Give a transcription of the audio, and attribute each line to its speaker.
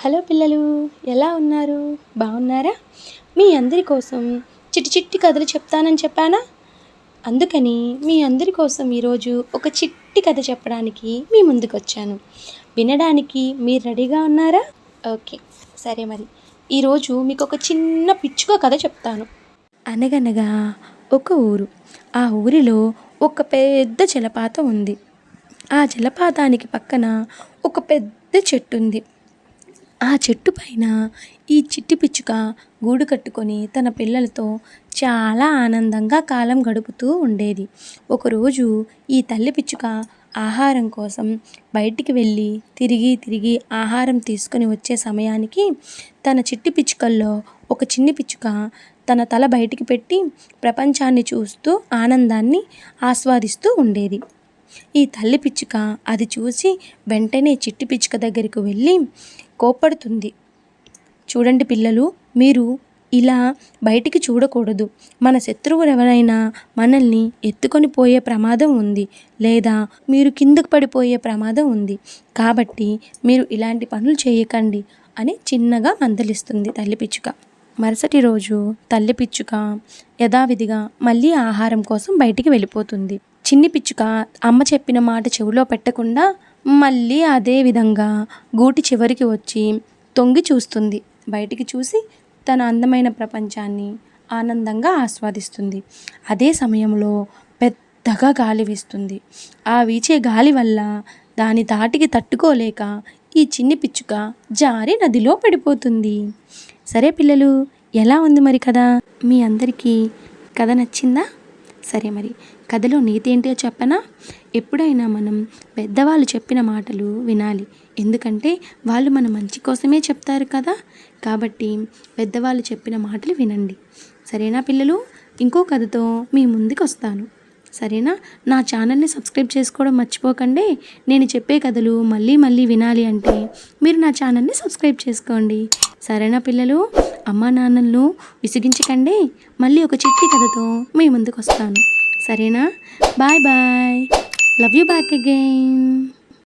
Speaker 1: Hello పిల్లలు, ఎలా ఉన్నారు? బాగున్నారా? మీ అందరి కోసం చిట్టి చిట్టి కథలు చెప్తానని చెప్పానా? అందుకని మీ అందరి కోసం ఈరోజు ఒక చిట్టి కథ చెప్పడానికి మీ ముందుకు వచ్చాను. వినడానికి మీరు రెడీగా ఉన్నారా? ఓకే, సరే మరి ఈరోజు మీకు ఒక చిన్న పిచ్చుక కథ చెప్తాను. అనగనగా ఒక ఊరు. ఆ ఊరిలో ఒక పెద్ద జలపాతం ఉంది. ఆ జలపాతానికి పక్కన ఒక పెద్ద చెట్టు ఉంది. ఆ చెట్టు పైన ఈ చిట్టి పిచ్చుక గూడు కట్టుకొని తన పిల్లలతో చాలా ఆనందంగా కాలం గడుపుతూ ఉండేది. ఒకరోజు ఈ తల్లి పిచ్చుక ఆహారం కోసం బయటికి వెళ్ళి తిరిగి ఆహారం తీసుకొని వచ్చే సమయానికి తన చిట్టి పిచ్చుకల్లో ఒక చిన్ని పిచ్చుక తన తల బయటికి పెట్టి ప్రపంచాన్ని చూస్తూ ఆనందాన్ని ఆస్వాదిస్తూ ఉండేది. ఈ తల్లి పిచ్చుక అది చూసి వెంటనే చిట్టి పిచ్చుక దగ్గరికి వెళ్ళి కోప్పడుతుంది. చూడండి పిల్లలు, మీరు ఇలా బయటికి చూడకూడదు. మన శత్రువులు ఎవరైనా మనల్ని ఎత్తుకొని పోయే ప్రమాదం ఉంది, లేదా మీరు కిందకు పడిపోయే ప్రమాదం ఉంది. కాబట్టి మీరు ఇలాంటి పనులు చేయకండి అని చిన్నగా మందలిస్తుంది తల్లి పిచ్చుక. మరుసటి రోజు తల్లి పిచ్చుక యథావిధిగా మళ్ళీ ఆహారం కోసం బయటికి వెళ్ళిపోతుంది. చిన్ని పిచ్చుక అమ్మ చెప్పిన మాట చెవిలో పెట్టకుండా మళ్ళీ అదే విధంగా గూటి చివరికి వచ్చి తొంగి చూస్తుంది. బయటికి చూసి తన అందమైన ప్రపంచాన్ని ఆనందంగా ఆస్వాదిస్తుంది. అదే సమయంలో పెద్దగా గాలి వీస్తుంది. ఆ వీచే గాలి వల్ల దాని ధాటికి తట్టుకోలేక ఈ చిన్ని పిచ్చుక జారి నదిలో పడిపోతుంది. సరే పిల్లలు, ఎలా ఉంది మరి కథ? మీ అందరికీ కథ నచ్చిందా? సరే మరి కథలో నీతి ఏంటో చెప్పనా? ఎప్పుడైనా మనం పెద్దవాళ్ళు చెప్పిన మాటలు వినాలి. ఎందుకంటే వాళ్ళు మన మంచి కోసమే చెప్తారు కదా. కాబట్టి పెద్దవాళ్ళు చెప్పిన మాటలు వినండి. సరేనా పిల్లలు? ఇంకో కథతో మీ ముందుకు వస్తాను. సరేనా? నా ఛానల్ని సబ్స్క్రైబ్ చేసుకోవడం మర్చిపోకండి. నేను చెప్పే కథలు మళ్ళీ వినాలి అంటే మీరు నా ఛానల్ని సబ్స్క్రైబ్ చేసుకోండి. సరేనా పిల్లలు? అమ్మా నాన్నలను విసిగించకండి. మళ్ళీ ఒక చిట్టి కథతో మీ ముందుకు వస్తాను. సరేనా? Bye bye. Love you back again.